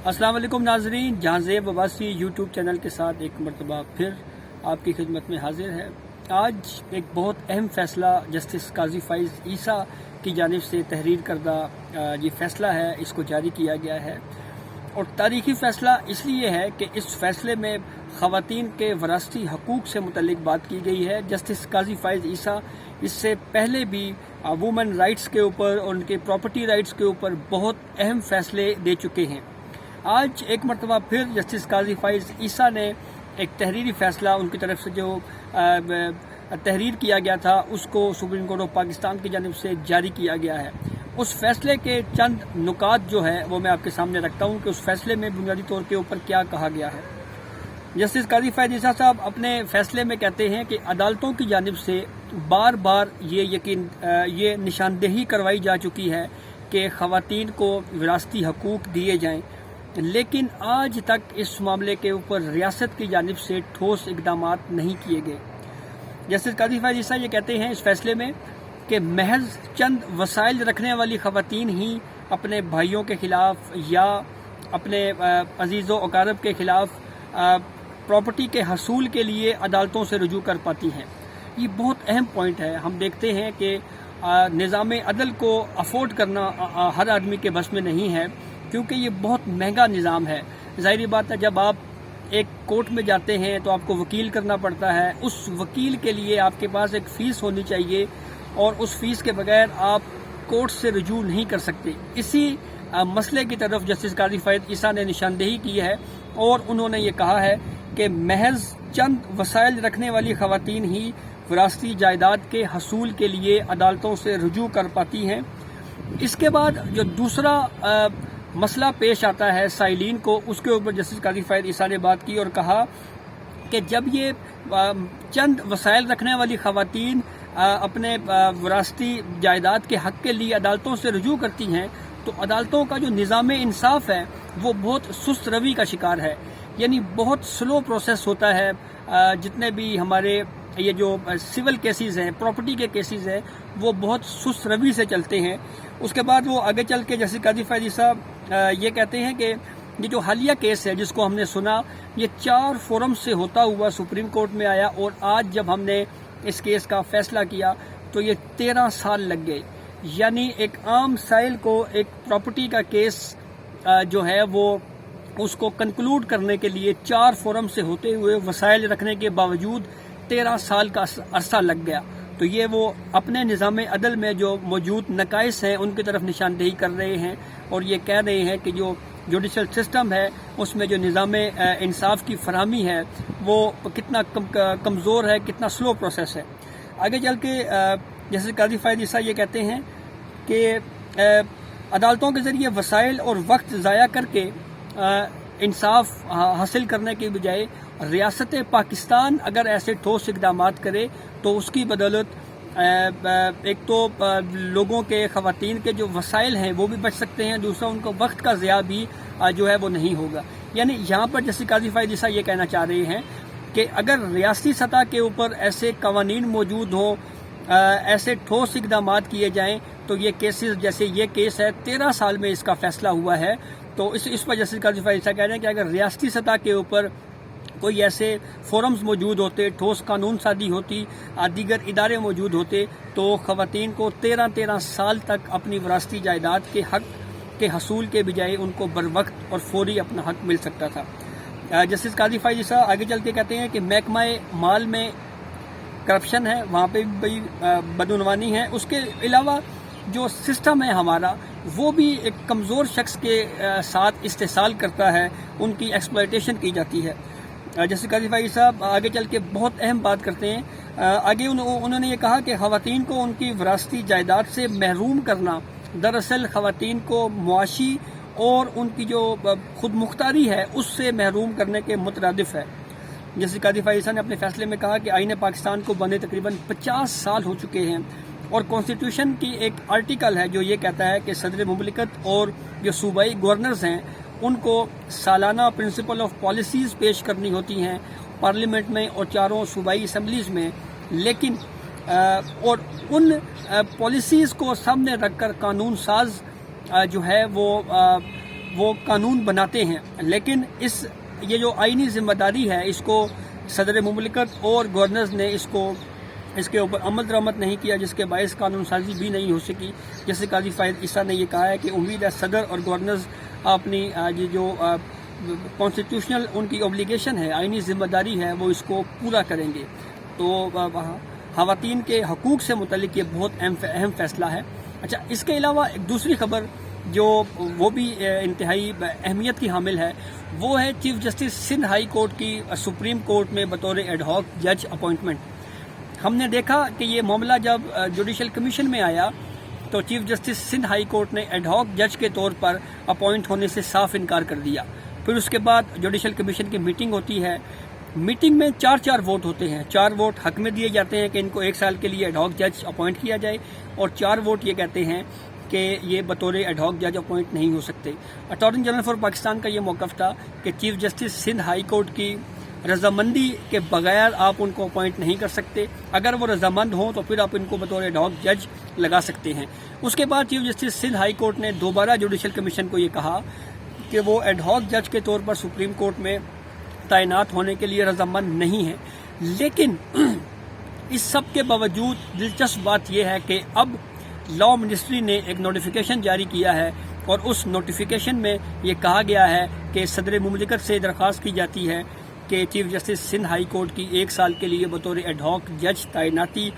السلام علیکم ناظرین، جہاں زیب عباسی یوٹیوب چینل کے ساتھ ایک مرتبہ پھر آپ کی خدمت میں حاضر ہے۔ آج ایک بہت اہم فیصلہ جسٹس قاضی فائز عیسیٰ کی جانب سے تحریر کردہ یہ فیصلہ ہے، اس کو جاری کیا گیا ہے اور تاریخی فیصلہ اس لیے ہے کہ اس فیصلے میں خواتین کے وراثتی حقوق سے متعلق بات کی گئی ہے۔ جسٹس قاضی فائز عیسیٰ اس سے پہلے بھی وومن رائٹس کے اوپر اور ان کے پراپرٹی رائٹس کے اوپر بہت اہم فیصلے دے چکے ہیں۔ آج ایک مرتبہ پھر جسٹس قاضی فائز عیسیٰ نے ایک تحریری فیصلہ ان کی طرف سے جو تحریر کیا گیا تھا اس کو سپریم کورٹ آف پاکستان کی جانب سے جاری کیا گیا ہے۔ اس فیصلے کے چند نکات جو ہے وہ میں آپ کے سامنے رکھتا ہوں کہ اس فیصلے میں بنیادی طور کے اوپر کیا کہا گیا ہے۔ جسٹس قاضی فائز عیسیٰ صاحب اپنے فیصلے میں کہتے ہیں کہ عدالتوں کی جانب سے بار بار یہ نشاندہی کروائی جا چکی ہے کہ خواتین کو وراثتی حقوق دیے جائیں، لیکن آج تک اس معاملے کے اوپر ریاست کی جانب سے ٹھوس اقدامات نہیں کیے گئے۔ جسٹس قاضی فائز عیسیٰ یہ کہتے ہیں اس فیصلے میں کہ محض چند وسائل رکھنے والی خواتین ہی اپنے بھائیوں کے خلاف یا اپنے عزیز و اقارب کے خلاف پراپرٹی کے حصول کے لیے عدالتوں سے رجوع کر پاتی ہیں۔ یہ بہت اہم پوائنٹ ہے۔ ہم دیکھتے ہیں کہ نظام عدل کو افورڈ کرنا ہر آدمی کے بس میں نہیں ہے، کیونکہ یہ بہت مہنگا نظام ہے۔ ظاہری بات ہے، جب آپ ایک کورٹ میں جاتے ہیں تو آپ کو وکیل کرنا پڑتا ہے، اس وکیل کے لیے آپ کے پاس ایک فیس ہونی چاہیے اور اس فیس کے بغیر آپ کورٹ سے رجوع نہیں کر سکتے۔ اسی مسئلے کی طرف جسٹس قاضی فائز عیسیٰ نے نشاندہی کی ہے اور انہوں نے یہ کہا ہے کہ محض چند وسائل رکھنے والی خواتین ہی وراثتی جائیداد کے حصول کے لیے عدالتوں سے رجوع کر پاتی ہیں۔ اس کے بعد جو دوسرا مسئلہ پیش آتا ہے سائلین کو، اس کے اوپر جسٹس قاضی فائز عیسیٰ نے بات کی اور کہا کہ جب یہ چند وسائل رکھنے والی خواتین اپنے وراثتی جائیداد کے حق کے لیے عدالتوں سے رجوع کرتی ہیں تو عدالتوں کا جو نظام انصاف ہے وہ بہت سست روی کا شکار ہے، یعنی بہت سلو پروسیس ہوتا ہے۔ جتنے بھی ہمارے یہ جو سول کیسز ہیں، پراپرٹی کے کیسز ہیں، وہ بہت سست روی سے چلتے ہیں۔ اس کے بعد وہ آگے چل کے جسٹس قاضی فائز عیسیٰ یہ کہتے ہیں کہ یہ جو حالیہ کیس ہے جس کو ہم نے سنا، یہ 4 فورم سے ہوتا ہوا سپریم کورٹ میں آیا اور آج جب ہم نے اس کیس کا فیصلہ کیا تو یہ 13 سال لگ گئے۔ یعنی ایک عام سائل کو ایک پراپرٹی کا کیس جو ہے وہ اس کو کنکلوڈ کرنے کے لیے 4 فورم سے ہوتے ہوئے وسائل رکھنے کے باوجود 13 سال کا عرصہ لگ گیا۔ تو یہ وہ اپنے نظام عدل میں جو موجود نقائص ہیں ان کی طرف نشاندہی کر رہے ہیں اور یہ کہہ رہے ہیں کہ جو جوڈیشل سسٹم ہے اس میں جو نظام انصاف کی فراہمی ہے وہ کتنا کمزور ہے، کتنا سلو پروسیس ہے۔ آگے چل کے جیسے قاضی فائز عیسیٰ یہ کہتے ہیں کہ عدالتوں کے ذریعے وسائل اور وقت ضائع کر کے انصاف حاصل کرنے کے بجائے ریاست پاکستان اگر ایسے ٹھوس اقدامات کرے تو اس کی بدولت ایک تو لوگوں کے، خواتین کے جو وسائل ہیں وہ بھی بچ سکتے ہیں، دوسرا ان کو وقت کا ضیاع بھی جو ہے وہ نہیں ہوگا۔ یعنی یہاں پر جیسے قاضی فائز عیسیٰ یہ کہنا چاہ رہے ہیں کہ اگر ریاستی سطح کے اوپر ایسے قوانین موجود ہوں، ایسے ٹھوس اقدامات کیے جائیں تو یہ کیسز، جیسے یہ کیس ہے 13 سال میں اس کا فیصلہ ہوا ہے، تو اس وجہ سے قاضی فائز عیسیٰ کہہ رہے ہیں کہ اگر ریاستی سطح کے اوپر کوئی ایسے فورمز موجود ہوتے، ٹھوس قانون سازی ہوتی، دیگر ادارے موجود ہوتے تو خواتین کو 13 سال تک اپنی وراثتی جائیداد کے حق کے حصول کے بجائے ان کو بروقت اور فوری اپنا حق مل سکتا تھا۔ جسٹس قاضی فائز عیسیٰ آگے چل کے کہتے ہیں کہ محکمہ مال میں کرپشن ہے، وہاں پہ بھی بدعنوانی ہے، اس کے علاوہ جو سسٹم ہے ہمارا وہ بھی ایک کمزور شخص کے ساتھ استحصال کرتا ہے، ان کی ایکسپلائٹیشن کی جاتی ہے۔ جیسے قاضی فائز صاحب آگے چل کے بہت اہم بات کرتے ہیں۔ آگے انہوں نے یہ کہا کہ خواتین کو ان کی وراثتی جائیداد سے محروم کرنا دراصل خواتین کو معاشی اور ان کی جو خود مختاری ہے اس سے محروم کرنے کے مترادف ہے۔ جیسے قاضی فائز عیسیٰ نے اپنے فیصلے میں کہا کہ آئین پاکستان کو بنے تقریباً 50 سال ہو چکے ہیں اور کانسٹیٹیوشن کی ایک آرٹیکل ہے جو یہ کہتا ہے کہ صدر مملکت اور جو صوبائی گورنرز ہیں ان کو سالانہ پرنسپل آف پالیسیز پیش کرنی ہوتی ہیں پارلیمنٹ میں اور 4 صوبائی اسمبلیز میں، لیکن اور ان پالیسیز کو سامنے رکھ کر قانون ساز جو ہے وہ وہ قانون بناتے ہیں، لیکن یہ جو آئینی ذمہ داری ہے اس کو صدر مملکت اور گورنرز نے اس کے اوپر عمل درآمد نہیں کیا، جس کے باعث قانون سازی بھی نہیں ہو سکی۔ جیسے قاضی فائز عیسیٰ نے یہ کہا ہے کہ امید ہے صدر اور گورنرز اپنی یہ جو کانسٹیٹیوشنل ان کی اوبلیگیشن ہے، آئینی ذمہ داری ہے، وہ اس کو پورا کریں گے۔ تو خواتین کے حقوق سے متعلق یہ بہت اہم فیصلہ ہے۔ اچھا، اس کے علاوہ ایک دوسری خبر جو وہ بھی انتہائی اہمیت کی حامل ہے، وہ ہے chief justice Sindh high court کی سپریم کورٹ میں بطور ایڈ ہاک جج اپوائنٹمنٹ۔ ہم نے دیکھا کہ یہ معاملہ جب جوڈیشل کمیشن میں آیا تو chief justice Sindh high court نے ایڈ ہاک جج کے طور پر اپوائنٹ ہونے سے صاف انکار کر دیا۔ پھر اس کے بعد جوڈیشل کمیشن کی میٹنگ ہوتی ہے، میٹنگ میں 4 ووٹ ہوتے ہیں، 4 ووٹ حق میں دیے جاتے ہیں کہ ان کو 1 سال کے لیے ایڈ ہاک جج اپوائنٹ کیا جائے، اور 4 ووٹ یہ کہتے ہیں کہ یہ بطور ایڈ ہاک جج اپوائنٹ نہیں ہو سکتے۔ اٹارنی جنرل فار پاکستان کا یہ موقف تھا کہ chief justice Sindh high court کی رضامندی کے بغیر آپ ان کو اپوائنٹ نہیں کر سکتے، اگر وہ رضامند ہوں تو پھر آپ ان کو بطور ایڈ ہاک جج لگا سکتے ہیں۔ اس کے بعد chief justice Sindh high court نے دوبارہ جوڈیشل کمیشن کو یہ کہا کہ وہ ایڈ ہاک جج کے طور پر سپریم کورٹ میں تعینات ہونے کے لیے رضامند نہیں ہے۔ لیکن اس سب کے باوجود دلچسپ بات یہ ہے کہ اب لاء منسٹری نے ایک نوٹیفیکیشن جاری کیا ہے، اور اس نوٹیفیکیشن میں یہ کہا گیا ہے کہ صدر مملکت سے درخواست کی جاتی ہے کہ chief justice Sindh high court کی 1 سال کے لیے بطور ایڈ ہاک جج تعیناتی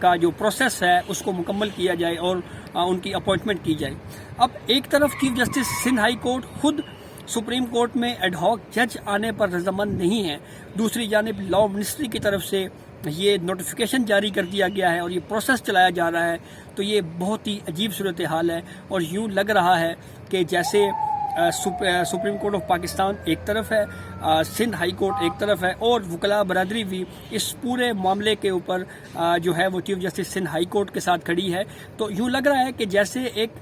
کا جو پروسیس ہے اس کو مکمل کیا جائے اور ان کی اپوائنٹمنٹ کی جائے۔ اب ایک طرف chief justice Sindh high court خود سپریم کورٹ میں ایڈ ہاک جج آنے پر رضامند نہیں ہے، دوسری جانب لاء منسٹری کی طرف سے یہ نوٹیفیکیشن جاری کر دیا گیا ہے اور یہ پروسیس چلایا جا رہا ہے، تو یہ بہت ہی عجیب صورتحال ہے، اور یوں لگ رہا ہے کہ جیسے سپریم کورٹ آف پاکستان ایک طرف ہے، سندھ ہائی کورٹ ایک طرف ہے، اور وکلاء برادری بھی اس پورے معاملے کے اوپر جو ہے وہ chief justice Sindh high court کے ساتھ کھڑی ہے۔ تو یوں لگ رہا ہے کہ جیسے ایک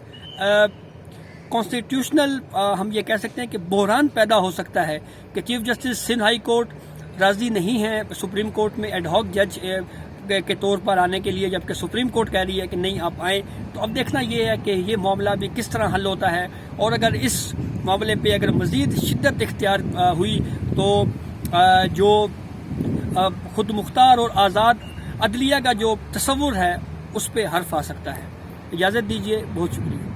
کانسٹیٹیوشنل ہم یہ کہہ سکتے ہیں کہ بحران پیدا ہو سکتا ہے کہ chief justice Sindh high court راضی نہیں ہے سپریم کورٹ میں ایڈ ہاک جج کے طور پر آنے کے لیے، جبکہ سپریم کورٹ کہہ رہی ہے کہ نہیں آپ آئیں۔ تو اب دیکھنا یہ ہے کہ یہ معاملہ بھی کس طرح حل ہوتا ہے، اور اگر اس معاملے پہ اگر مزید شدت اختیار ہوئی تو جو خود مختار اور آزاد عدلیہ کا جو تصور ہے اس پہ حرف آ سکتا ہے۔ اجازت دیجیے، بہت شکریہ۔